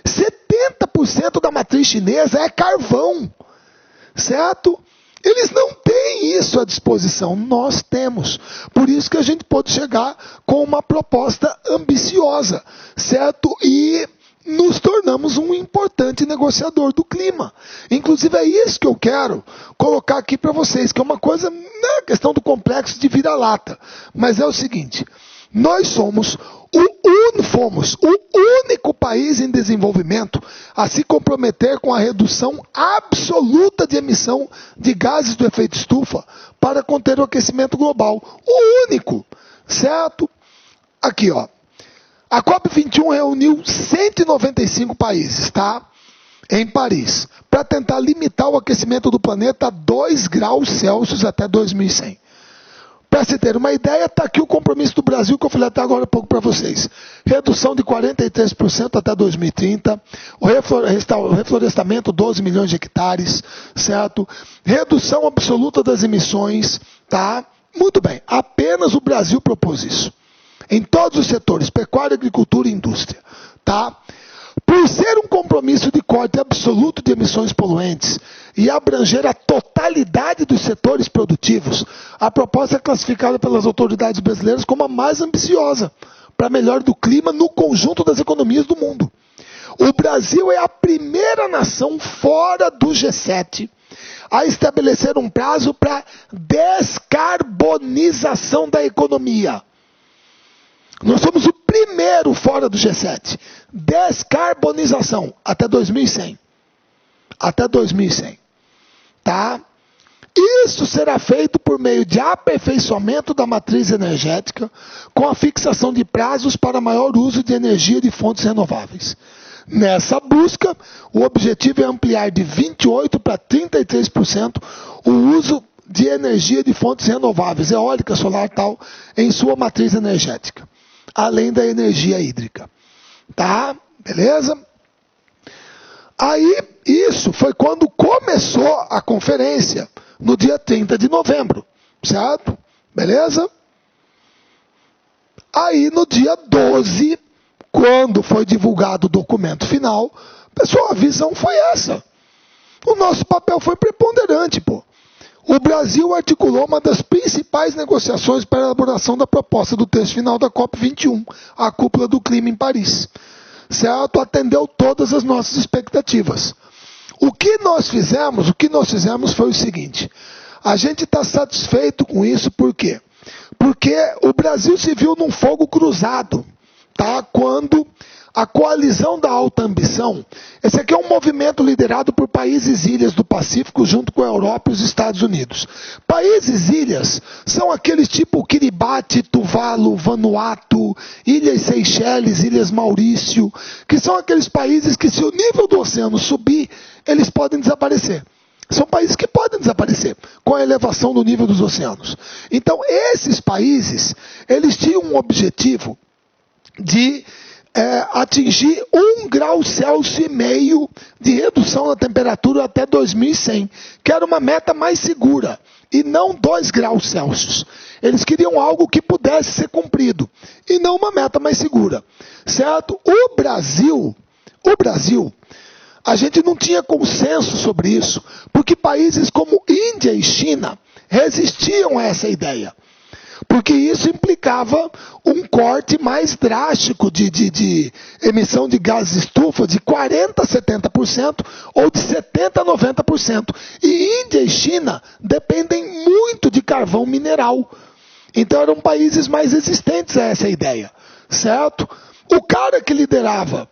70% da matriz chinesa é carvão, certo? Eles não têm isso à disposição, nós temos. Por isso que a gente pode chegar com uma proposta ambiciosa, certo? E nos tornamos um importante negociador do clima. Inclusive é isso que eu quero colocar aqui para vocês, que é uma coisa, não é questão do complexo de vira-lata, mas é o seguinte, nós fomos o único país em desenvolvimento a se comprometer com a redução absoluta de emissão de gases do efeito estufa para conter o aquecimento global. O único, certo? Aqui, ó. A COP21 reuniu 195 países, tá? Em Paris, para tentar limitar o aquecimento do planeta a 2 graus Celsius até 2100. Para se ter uma ideia, está aqui o compromisso do Brasil, que eu falei até agora há pouco para vocês. Redução de 43% até 2030, o reflorestamento 12 milhões de hectares, certo? Redução absoluta das emissões, tá? Muito bem, apenas o Brasil propôs isso. Em todos os setores, pecuária, agricultura e indústria, tá? Por ser um compromisso de corte absoluto de emissões poluentes e abranger a totalidade dos setores produtivos, a proposta é classificada pelas autoridades brasileiras como a mais ambiciosa para melhora do clima no conjunto das economias do mundo. O Brasil é a primeira nação fora do G7 a estabelecer um prazo para descarbonização da economia. Nós somos o primeiro fora do G7. Descarbonização até 2100. Até 2100. Tá? Isso será feito por meio de aperfeiçoamento da matriz energética, com a fixação de prazos para maior uso de energia de fontes renováveis. Nessa busca, o objetivo é ampliar de 28% para 33% o uso de energia de fontes renováveis, eólica, solar e tal, em sua matriz energética, além da energia hídrica. Tá? Beleza? Aí, isso foi quando começou a conferência, no dia 30 de novembro, certo? Beleza? Aí, no dia 12, quando foi divulgado o documento final, pessoal, a visão foi essa. O nosso papel foi preponderante, pô. O Brasil articulou uma das principais negociações para a elaboração da proposta do texto final da COP21, a cúpula do clima em Paris. Certo? Atendeu todas as nossas expectativas. O que nós fizemos foi o seguinte: a gente está satisfeito com isso, por quê? Porque o Brasil se viu num fogo cruzado, tá? Quando a coalizão da alta ambição, esse aqui é um movimento liderado por países ilhas do Pacífico junto com a Europa e os Estados Unidos. Países ilhas são aqueles tipo Kiribati, Tuvalu, Vanuatu, Ilhas Seychelles, Ilhas Maurício, que são aqueles países que, se o nível do oceano subir, eles podem desaparecer. São países que podem desaparecer com a elevação do nível dos oceanos. Então, esses países, eles tinham um objetivo de atingir 1,5 graus Celsius de redução na temperatura até 2100, que era uma meta mais segura, e não 2 graus Celsius. Eles queriam algo que pudesse ser cumprido, e não uma meta mais segura. Certo? O Brasil, a gente não tinha consenso sobre isso, porque países como Índia e China resistiam a essa ideia. Porque isso implicava um corte mais drástico de emissão de gases estufa de 40% a 70% ou de 70% a 90%. E Índia e China dependem muito de carvão mineral. Então eram países mais resistentes a essa ideia. Certo? O cara que liderava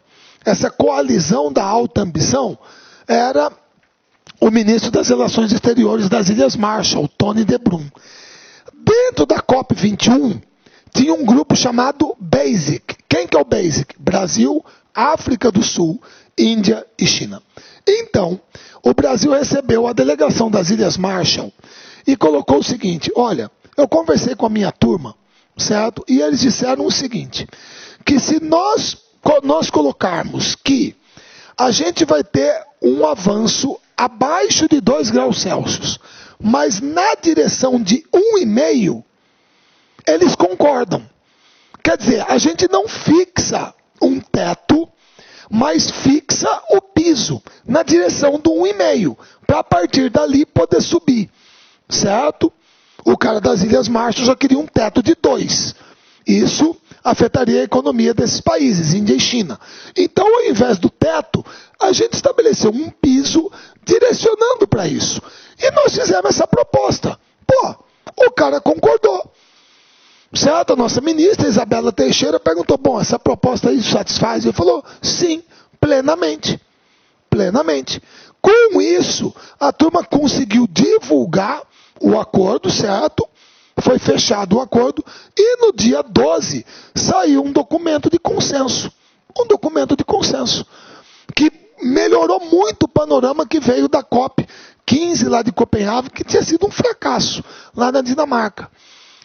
essa coalizão da alta ambição era o ministro das Relações Exteriores das Ilhas Marshall, Tony de Bruyn. Dentro da COP21, tinha um grupo chamado BASIC. Quem que é o BASIC? Brasil, África do Sul, Índia e China. Então, o Brasil recebeu a delegação das Ilhas Marshall e colocou o seguinte: olha, eu conversei com a minha turma, certo? E eles disseram o seguinte, que se nós colocarmos que a gente vai ter um avanço abaixo de 2 graus Celsius, mas na direção de 1,5, eles concordam. Quer dizer, a gente não fixa um teto, mas fixa o piso na direção do 1,5, para a partir dali poder subir. Certo? O cara das Ilhas Marshall já queria um teto de 2. Isso afetaria a economia desses países, Índia e China. Então, ao invés do teto, a gente estabeleceu um piso direcionando para isso. E nós fizemos essa proposta. Pô, o cara concordou. Certo? A nossa ministra, Isabela Teixeira, perguntou, bom, essa proposta aí satisfaz? Ele falou, sim, plenamente. Plenamente. Com isso, a turma conseguiu divulgar o acordo, certo? Foi fechado o acordo e no dia 12 saiu um documento de consenso. Um documento de consenso que melhorou muito o panorama que veio da COP15 lá de Copenhague, que tinha sido um fracasso lá na Dinamarca.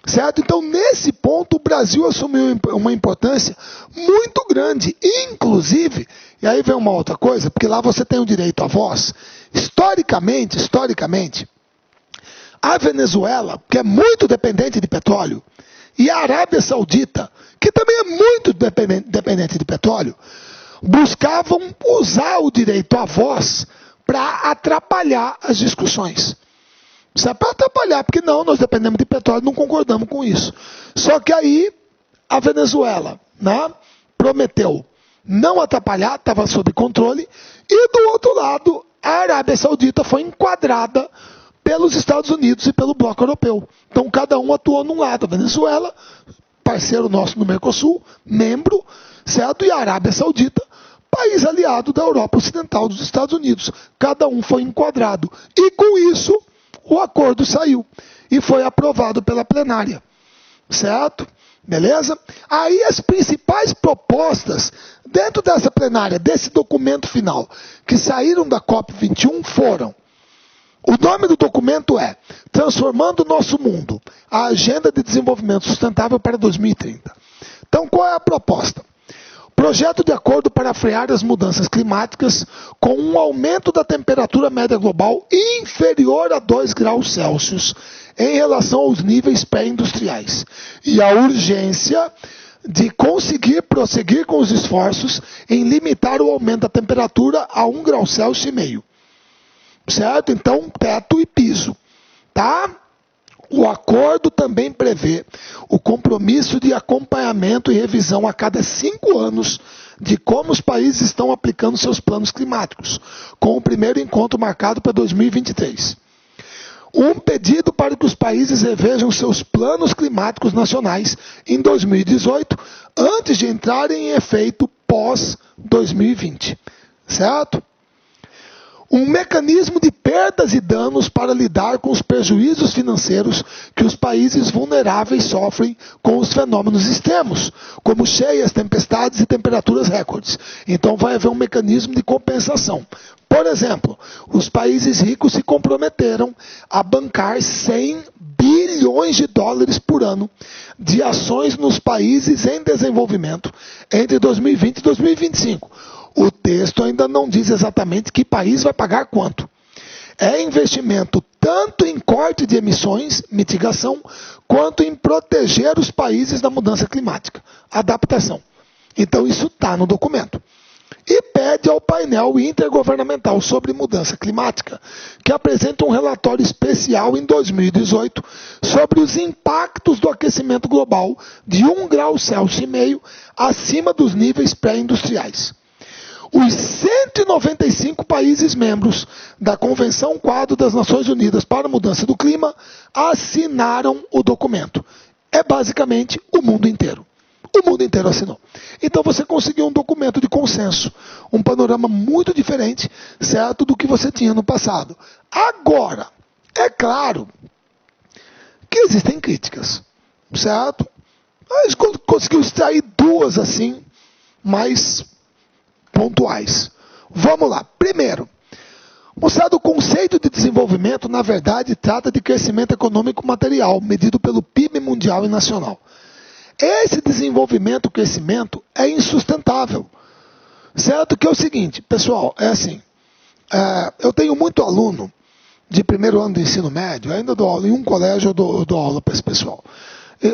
Certo? Então, nesse ponto, o Brasil assumiu uma importância muito grande. Inclusive, e aí vem uma outra coisa, porque lá você tem o direito à voz. Historicamente, a Venezuela, que é muito dependente de petróleo, e a Arábia Saudita, que também é muito dependente de petróleo, buscavam usar o direito à voz para atrapalhar as discussões. Isso é para atrapalhar, porque não, nós dependemos de petróleo, não concordamos com isso. Só que aí a Venezuela, né, prometeu não atrapalhar, estava sob controle, e do outro lado a Arábia Saudita foi enquadrada pelos Estados Unidos e pelo bloco europeu. Então cada um atuou num lado. A Venezuela, parceiro nosso no Mercosul, membro, certo? E a Arábia Saudita, país aliado da Europa Ocidental, dos Estados Unidos. Cada um foi enquadrado. E com isso, o acordo saiu. E foi aprovado pela plenária. Certo? Beleza? Aí as principais propostas dentro dessa plenária, desse documento final, que saíram da COP21 foram: o nome do documento é Transformando o Nosso Mundo, a Agenda de Desenvolvimento Sustentável para 2030. Então, qual é a proposta? Projeto de acordo para frear as mudanças climáticas com um aumento da temperatura média global inferior a 2 graus Celsius em relação aos níveis pré-industriais. E a urgência de conseguir prosseguir com os esforços em limitar o aumento da temperatura a 1 grau Celsius e meio. Certo? Então, teto e piso. Tá? O acordo também prevê o compromisso de acompanhamento e revisão a cada 5 anos de como os países estão aplicando seus planos climáticos, com o primeiro encontro marcado para 2023. Um pedido para que os países revejam seus planos climáticos nacionais em 2018, antes de entrarem em efeito pós-2020. Certo? Um mecanismo de perdas e danos para lidar com os prejuízos financeiros que os países vulneráveis sofrem com os fenômenos extremos, como cheias, tempestades e temperaturas recordes. Então vai haver um mecanismo de compensação. Por exemplo, os países ricos se comprometeram a bancar 100 bilhões de dólares por ano de ações nos países em desenvolvimento entre 2020 e 2025. O texto ainda não diz exatamente que país vai pagar quanto. É investimento tanto em corte de emissões, mitigação, quanto em proteger os países da mudança climática, adaptação. Então isso está no documento. E pede ao painel intergovernamental sobre mudança climática, que apresente um relatório especial em 2018 sobre os impactos do aquecimento global de 1 grau Celsius e meio acima dos níveis pré-industriais. Os 195 países membros da Convenção Quadro das Nações Unidas para a Mudança do Clima assinaram o documento. É basicamente o mundo inteiro. O mundo inteiro assinou. Então você conseguiu um documento de consenso, um panorama muito diferente, certo, do que você tinha no passado. Agora, é claro que existem críticas, certo? A gente conseguiu extrair duas assim, mais pontuais. Vamos lá. Primeiro, mostrado o conceito de desenvolvimento, na verdade, trata de crescimento econômico material, medido pelo PIB mundial e nacional. Esse desenvolvimento, crescimento, é insustentável. Certo? Que é o seguinte, pessoal, é assim, eu tenho muito aluno de primeiro ano do ensino médio, ainda dou aula em um colégio, eu dou aula para esse pessoal.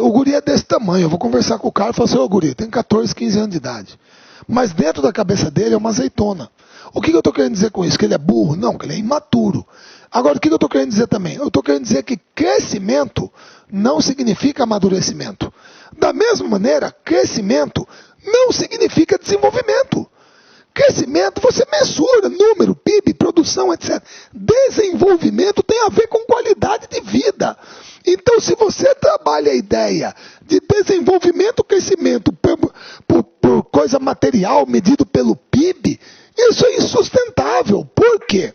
O guri é desse tamanho, eu vou conversar com o cara e falar assim, ô guri, tem 14, 15 anos de idade. Mas dentro da cabeça dele é uma azeitona. O que eu estou querendo dizer com isso? Que ele é burro? Não, que ele é imaturo. Agora, o que eu estou querendo dizer também? Eu estou querendo dizer que crescimento não significa amadurecimento. Da mesma maneira, crescimento não significa desenvolvimento. Crescimento, você mensura número, PIB, produção, etc. Desenvolvimento tem a ver com qualidade de vida. Então, se você trabalha a ideia de desenvolvimento, crescimento por coisa material medido pelo PIB, isso é insustentável. Por quê?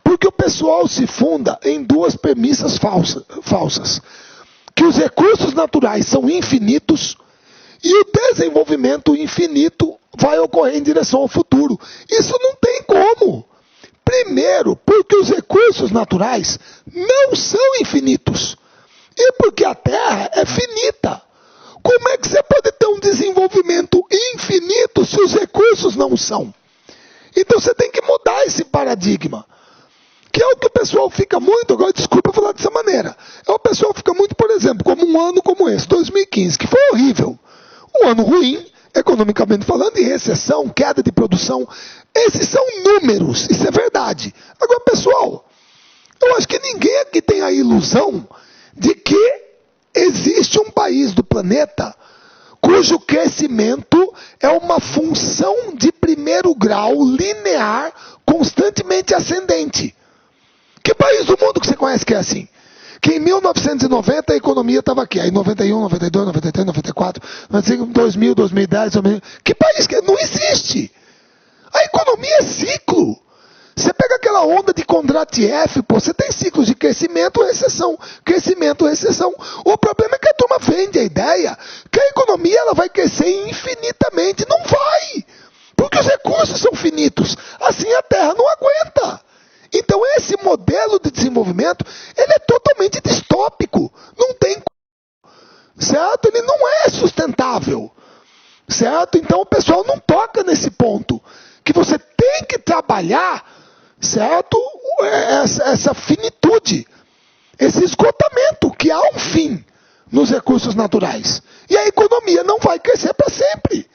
Porque o pessoal se funda em duas premissas falsas. Que os recursos naturais são infinitos e o desenvolvimento infinito vai ocorrer em direção ao futuro. Isso não tem como. Primeiro, porque os recursos naturais não são infinitos. E porque a Terra é finita. Como é que você pode ter um desenvolvimento infinito se os recursos não são? Então você tem que mudar esse paradigma. Que é o que o pessoal fica muito, agora desculpa eu falar dessa maneira. O pessoal fica muito, por exemplo, como um ano como esse, 2015, que foi horrível. Um ano ruim, economicamente falando, em recessão, queda de produção. Esses são números, isso é verdade. Agora, pessoal, eu acho que ninguém aqui tem a ilusão de que existe um país do planeta cujo crescimento é uma função de primeiro grau, linear, constantemente ascendente. Que país do mundo que você conhece que é assim? Que em 1990 a economia estava aqui, aí 91, 92, 93, 94, 95, 2000, 2010, 2000. Que país que não existe? A economia é ciclo. Você pega aquela onda de Kondratiev, pô, você tem ciclos de crescimento, recessão, crescimento, recessão. O problema é que a turma vende a ideia que a economia ela vai crescer infinitamente. Não vai, porque os recursos são finitos. Assim a Terra não aguenta. Então esse modelo de desenvolvimento, ele é totalmente distópico. Não tem, certo? Ele não é sustentável, certo? Então o pessoal não toca nesse ponto, que você tem que trabalhar, certo? Essa finitude, esse esgotamento, que há um fim nos recursos naturais. E a economia não vai crescer para sempre.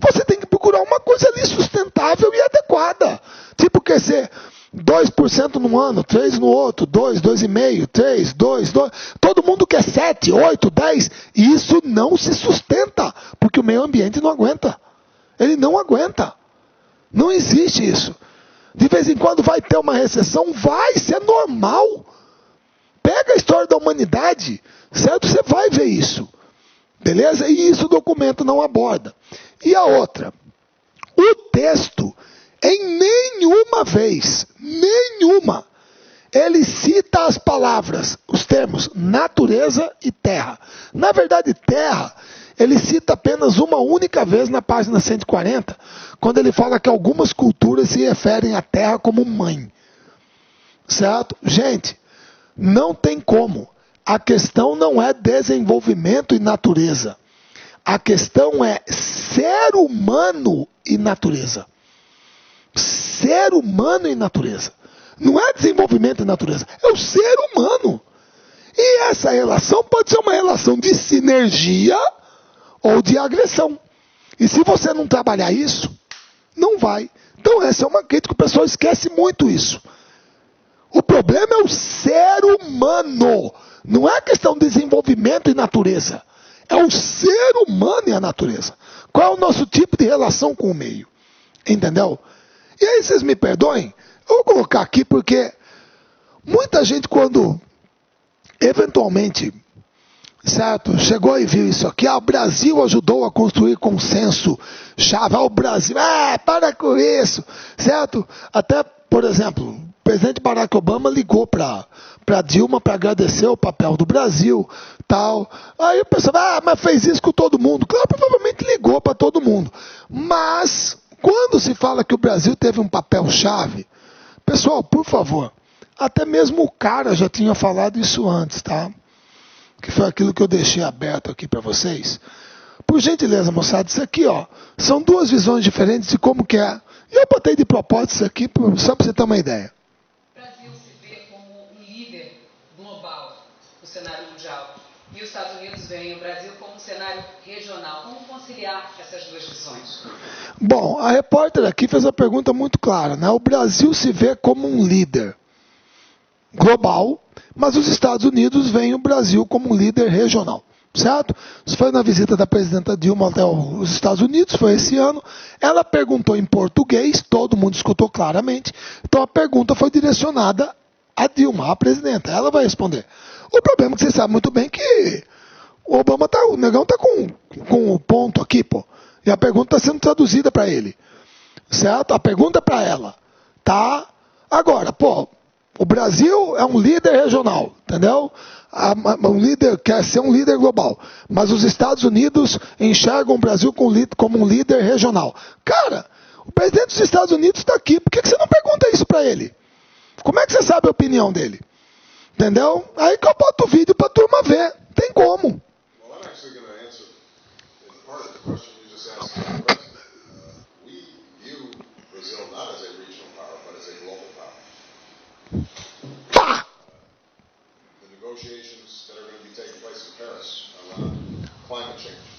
Você tem que procurar uma coisa ali sustentável e adequada. Tipo crescer 2% num ano, 3% no outro, 2%, 2,5%, 3%, 2%. Todo mundo quer 7%, 8%, 10%. E isso não se sustenta, porque o meio ambiente não aguenta. Ele não aguenta. Não existe isso. De vez em quando vai ter uma recessão, vai, isso é normal. Pega a história da humanidade, certo? Você vai ver isso. Beleza? E isso o documento não aborda. E a outra, o texto, em nenhuma vez, nenhuma, ele cita as palavras, os termos natureza e terra. Na verdade, terra, ele cita apenas uma única vez na página 140, quando ele fala que algumas culturas se referem à terra como mãe. Certo? Gente, não tem como. A questão não é desenvolvimento e natureza. A questão é ser humano e natureza. Ser humano e natureza. Não é desenvolvimento e natureza, é o ser humano. E essa relação pode ser uma relação de sinergia ou de agressão. E se você não trabalhar isso, não vai. Então essa é uma crítica, o pessoal esquece muito isso. O problema é o ser humano. Não é a questão de desenvolvimento e natureza. É o ser humano e a natureza. Qual é o nosso tipo de relação com o meio? Entendeu? E aí vocês me perdoem, eu vou colocar aqui porque muita gente quando eventualmente, certo, chegou e viu isso aqui, o Brasil ajudou a construir consenso chave, o Brasil, para com isso, certo? Até, por exemplo, o presidente Barack Obama ligou para Dilma para agradecer o papel do Brasil, tal. Aí o pessoal, mas fez isso com todo mundo. Claro, provavelmente ligou para todo mundo. Mas, quando se fala que o Brasil teve um papel chave, pessoal, por favor, até mesmo o cara já tinha falado isso antes, tá? Que foi aquilo que eu deixei aberto aqui para vocês. Por gentileza, moçada, isso aqui, ó, são duas visões diferentes de como que é. E eu botei de propósito isso aqui só para você ter uma ideia. O Brasil se vê como um líder global no cenário mundial. E os Estados Unidos veem o Brasil como um cenário regional. Como conciliar essas duas visões? Bom, a repórter aqui fez uma pergunta muito clara, né? O Brasil se vê como um líder global, mas os Estados Unidos veem o Brasil como um líder regional, certo? Isso foi na visita da presidenta Dilma até os Estados Unidos, foi esse ano. Ela perguntou em português, todo mundo escutou claramente, então a pergunta foi direcionada a Dilma, a presidenta. Ela vai responder. O problema é que você sabe muito bem que o Obama o negão tá com o ponto aqui, pô, e a pergunta está sendo traduzida para ele, certo? A pergunta é para ela, tá? Agora, pô, o Brasil é um líder regional, entendeu? Um líder quer ser um líder global, mas os Estados Unidos enxergam o Brasil como um líder regional. Cara, o presidente dos Estados Unidos está aqui, por que você não pergunta isso para ele? Como é que você sabe a opinião dele? Entendeu? Aí que eu boto o vídeo para a turma ver, tem como. Well, I'm actually going to answer part of the question you just asked the president. We view Brazil not as a regional power, but as a global power. Pá! The negotiations that are going to be taking place in Paris around climate change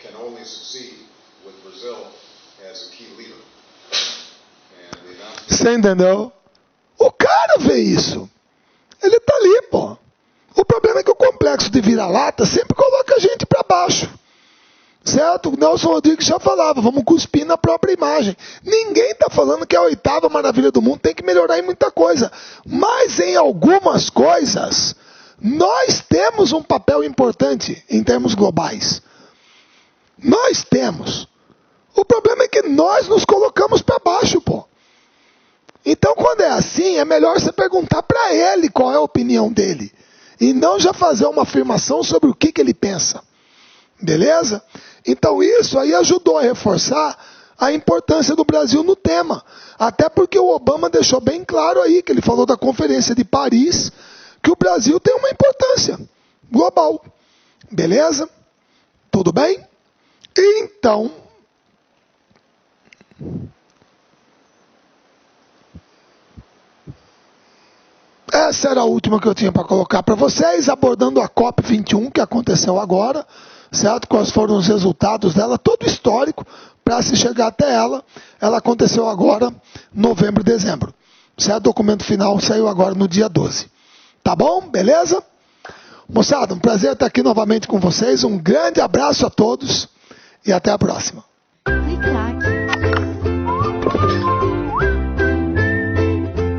can only succeed with Brazil as a key leader. And the announcement. Você entendeu? O cara vê isso. Ele tá ali, pô. O problema é que o complexo de vira-lata sempre coloca a gente para baixo. Certo? O Nelson Rodrigues já falava, vamos cuspir na própria imagem. Ninguém está falando que a 8ª maravilha do mundo tem que melhorar em muita coisa. Mas em algumas coisas, nós temos um papel importante em termos globais. Nós temos. O problema é que nós nos colocamos para baixo, pô. Então, quando é assim, é melhor você perguntar para ele qual é a opinião dele. E não já fazer uma afirmação sobre o que ele pensa. Beleza? Então isso aí ajudou a reforçar a importância do Brasil no tema. Até porque o Obama deixou bem claro aí, que ele falou da Conferência de Paris, que o Brasil tem uma importância global. Beleza? Tudo bem? Então, essa era a última que eu tinha para colocar para vocês, abordando a COP21, que aconteceu agora, certo? Quais foram os resultados dela, todo histórico, para se chegar até ela. Ela aconteceu agora, novembro, dezembro. Certo? O documento final saiu agora no dia 12. Tá bom? Beleza? Moçada, um prazer estar aqui novamente com vocês. Um grande abraço a todos e até a próxima.